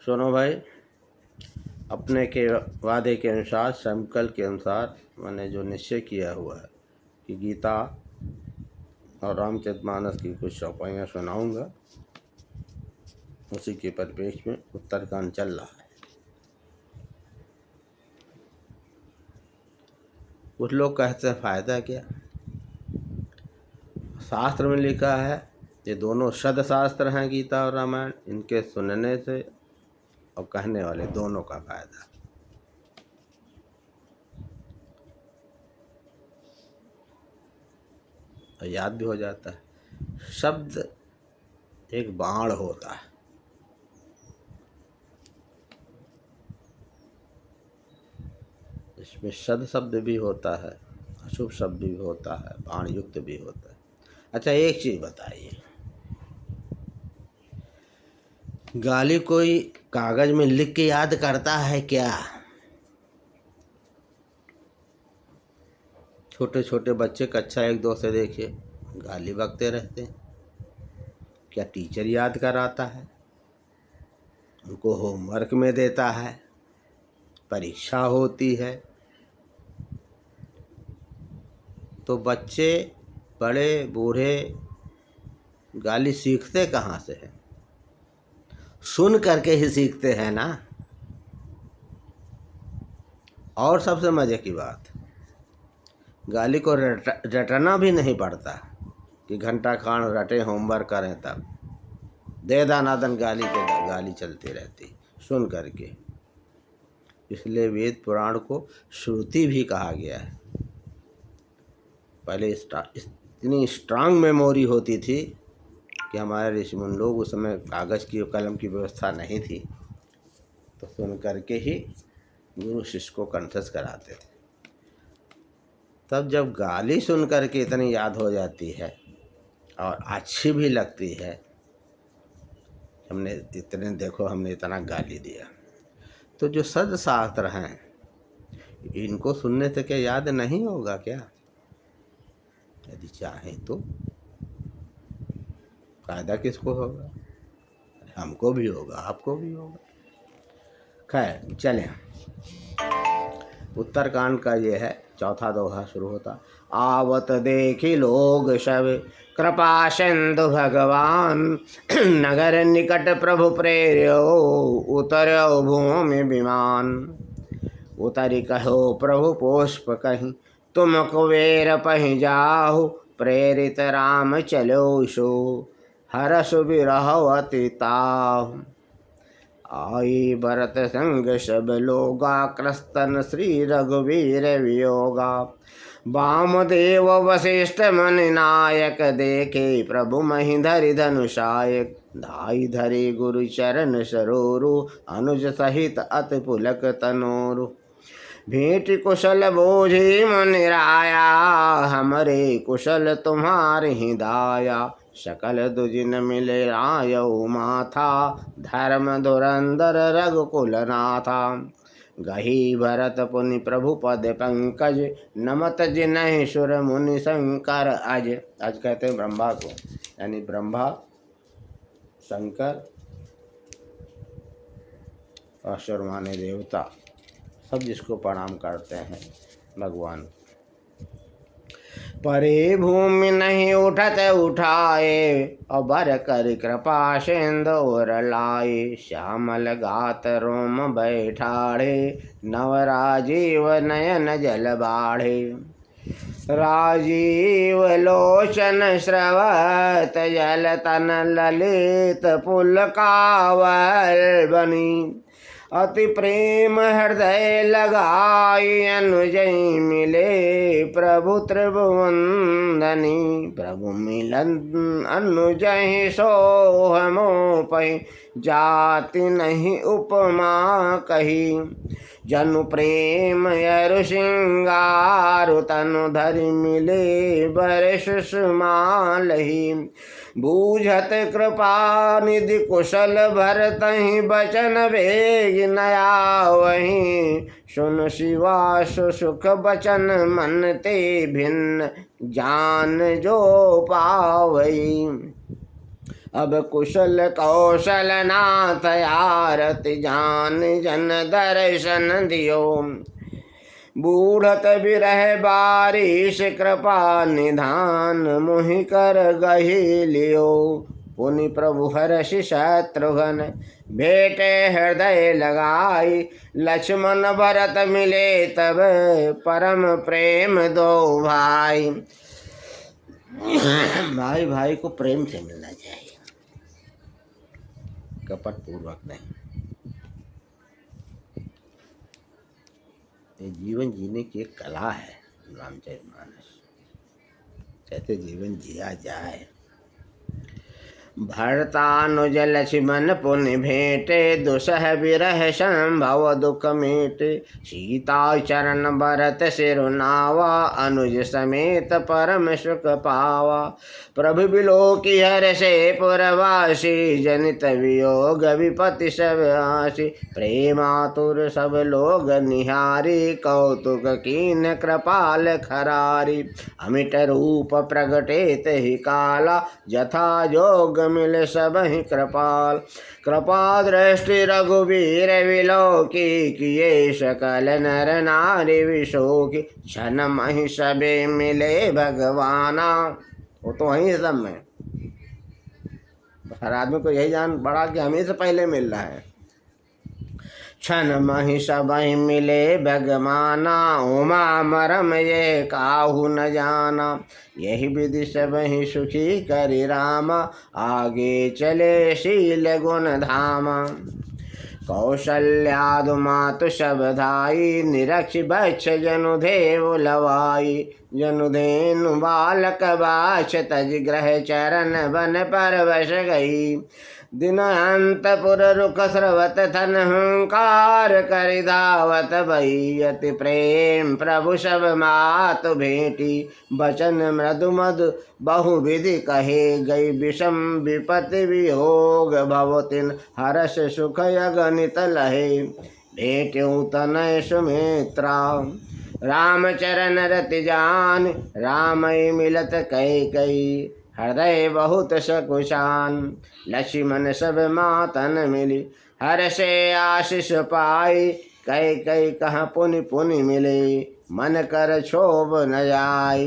सुनो भाई, अपने के वादे के अनुसार, संकल्प के अनुसार मैंने जो निश्चय किया हुआ है कि गीता और रामचरितमानस की कुछ चौपाइयाँ सुनाऊंगा, उसी के परिप्रेक्ष्य में उत्तरकांड चल रहा है। कुछ लोग कहते हैं फायदा क्या। शास्त्र में लिखा है, ये दोनों सदशास्त्र हैं, गीता और रामायण। इनके सुनने से और कहने वाले दोनों का फायदा। और याद भी हो जाता है। शब्द एक बाण होता है, इसमें सद शब्द भी होता है, अशुभ शब्द भी होता है, बाण युक्त भी होता है। अच्छा, एक चीज बताइए, गाली कोई कागज में लिख के याद करता है क्या? छोटे छोटे बच्चे कक्षा 1-2 से देखिए, गाली बकते रहते हैं। क्या टीचर याद कराता है? उनको होमवर्क में देता है, परीक्षा होती है, तो बच्चे बड़े बूढ़े गाली सीखते कहाँ से हैं? सुन करके ही सीखते हैं ना। और सबसे मजे की बात, गाली को रटना भी नहीं पड़ता कि घंटा खान रटे होमवर्क करें, तब दे दानादन गाली पे गाली चलती रहती सुन करके। इसलिए वेद पुराण को श्रुति भी कहा गया है। पहले इतनी स्ट्रांग मेमोरी होती थी कि हमारे ऋषिमुनि लोग, उस समय कागज़ की कलम की व्यवस्था नहीं थी, तो सुन करके ही गुरु शिष्य को कंठस्थ कराते थे। तब जब गाली सुन करके इतनी याद हो जाती है और अच्छी भी लगती है, हमने इतना गाली दिया, तो जो सदशास्त्र हैं इनको सुनने से क्या याद नहीं होगा क्या? यदि चाहें तो फायदा किसको होगा? हमको भी होगा, आपको भी होगा। खैर चलें, उत्तरकांड का ये है चौथा दोहा शुरू होता। आवत देखी लोग सब कृपा सिंधु भगवान, नगर निकट प्रभु प्रेर्यो उतर्यो भूमि विमान। उतरि कहो प्रभु पुष्प कहीं, तुम कुबेर पहि जाहु, प्रेरित राम चलो सो, हरसु विरह अति ताहु। आई भरत संग सब लोगा, क्रस्तन श्री रघुवीर वियोगा। वामदेव वशिष्ठ मुनि नायक, देखे प्रभु महि धरि धनुषायक। धाई धरि गुरु चरण सरोरु, अनुज सहित अति पुलक तनोरु। भेंट कुशल बोझी मुनि राया, हमरे कुशल तुम्हारे ही दाया। सकल दुजिन मिले आयऊ माथा, धर्म धुरंधर रघुकुल नाथा। गही भरत पुनि प्रभु पद पंकज, नमत जिनहि सुर मुनि शंकर अज। आज कहते हैं ब्रह्मा को, यानी ब्रह्मा, शंकर और असुर माने देवता, सब जिसको प्रणाम करते हैं भगवान। परे भूमि नहीं उठत उठाए, अबर कर कृपा सिंदूर लाए। श्यामल गात रोम बैठाड़े, नव राजीव नयन जल बाढ़े। राजीव लोचन स्रवत जल तन, ललित पुलकावल बनी। अति प्रेम हृदय लगाई, अनुजय मिले प्रभु त्रिभुवंदनी। प्रभु मिलन अनुजय सोहमो पहि, जाति नहीं उपमा कही। जनु प्रेम यरु सिंगारु, तनु धरि मिले बरस सुमालही। बूझत कृपा निधि कुशल भरतहि, बचन वेग नया वहीं। सुन शिवास सुख बचन, मन ते भिन्न जान जो पावई। अब कुशल कौशल नाथ आरति जान जन दर्शन दियो। बूढ़त बिरह बारिश कृपा निधान मुहि कर गही लियो। पुनि प्रभु हर्षि शत्रुघ्न भेटे हृदय लगाई। लक्ष्मण भरत मिले तब परम प्रेम दो भाई। भाई भाई को प्रेम से मिलना चाहिए, कपट पूर्वक नहीं। ये जीवन जीने की एक कला है। रामचरितमानस कैसे जीवन जिया जाए। भरतानुज लक्ष्मण पुनि भेंटे दुसह विरह संभव दुख मीटे। सीता चरण भरत सिरुनावा अनुज समेत परम सुख पावा। प्रभु बिलोकी हर्षे पुरवासी जनित वियोग विपति सब आसी। प्रेमातुर सब लोग निहारी कौतुक कीन कृपाल खरारी। अमिट रूप प्रगटेत ही काला जथा जोग मिल सब ही कृपाल। कृपा दृष्टि रघुवीर विलोकी किए सकल नर नारी विशोकी। क्षण महि सबे मिले भगवाना। वो तो वहीं सब में हर आदमी को यही जान पड़ा कि हमें से पहले मिल रहा है। क्षण महि सबहि मिले भगवाना। उमा मरम ये काहू न जाना। यही विधि सबहि सुखी करि रामा। आगे चले शील गुण धामा। कौशल्यादु मातु सब धाई। निरक्ष बक्ष जनु देव लवाई। जनुधेनु बालक बाछ तज ग्रह चरण बन पर वश गई। दिन अंतपुर रुख स्रवत धन हुंकार करि धावत भई। अति प्रेम प्रभु सब मातु भेंटी। बचन मृदु मधु बहु विधि कहे गई। विषम विपति वियोग भव तिन हर्ष सुख अगणित लहे। भेंट्यु तनय सुमित्रा रामचरण रति जान। रामय मिलत कई हृदय बहुत सकुशान। लक्ष्मण सब मातन मिली हर्षे आशीष पाई। कई कई कहाँ पुनि पुनि मिले मन कर क्षोभ न जाय।